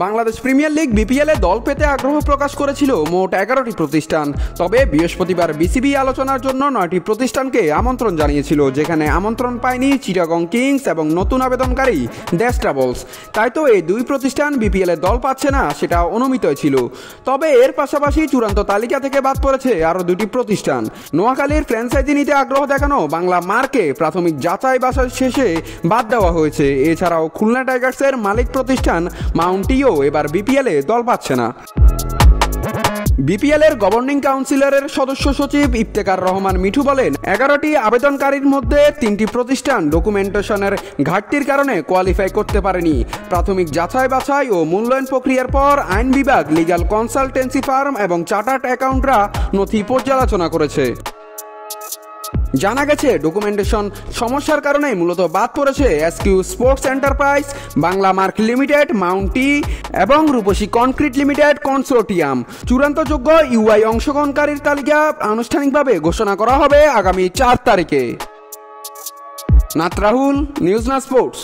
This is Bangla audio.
বাংলাদেশ প্রিমিয়ার লিগ বিপিএলে দল পেতে আগ্রহ প্রকাশ করেছিল মোট 11টি প্রতিষ্ঠান। তবে বৃহস্পতিবার বিসিবি আলোচনার জন্য 9টি প্রতিষ্ঠানকে আমন্ত্রণ জানিয়েছিল, যেখানে আমন্ত্রণ পায়নি চিটাগং কিংস এবং নতুন আবেদনকারী দেশ ট্রাভেলস। তাই তো এই দুই প্রতিষ্ঠান বিপিএলে দল পাচ্ছে না, সেটা অনুমিতই ছিল। তবে এর পাশাপাশি চূড়ান্ত তালিকা থেকে বাদ পড়েছে আরও দুটি প্রতিষ্ঠান। নোয়াখালীর ফ্র্যাঞ্চাইজি নিতে আগ্রহ দেখানো বাংলা মারকে প্রাথমিক যাচাই বাছাই শেষে বাদ দেওয়া হয়েছে। এছাড়াও খুলনা টাইগার্সের মালিক প্রতিষ্ঠান মাউন্টিও এবার বিপিএলে দল পাচ্ছে না। বিপিএলের গভর্নিং কাউন্সিলরের সদস্য সচিব ইফতেখার রহমান মিঠু বলেন, 11টি আবেদনকারীর মধ্যে 3টি প্রতিষ্ঠান ডকুমেন্টেশনের ঘাটতির কারণে কোয়ালিফাই করতে পারেনি। প্রাথমিক যাচাই বাছাই ও মূল্যায়ন প্রক্রিয়ার পর আইন বিভাগ, লিগ্যাল কনসালটেন্সি ফার্ম এবং চার্টার্ড অ্যাকাউন্টরা নথি পর্যালোচনা করেছে। জানা গেছে, ডকুমেন্টেশন সমস্যার কারণে মূলত বাদ পড়েছে SQ sports enterprise, Bangla mark limited, মাউন্টি এবং রূপসী কনক্রিট লিমিটেড কনসোর্টিয়াম। চূড়ান্তযোগ্য ইউআই অংশগ্রহণকারীর তালিকা আনুষ্ঠানিকভাবে ঘোষণা করা হবে আগামী 4 তারিখে। নাত রাহুল, নিউজ না স্পোর্টস।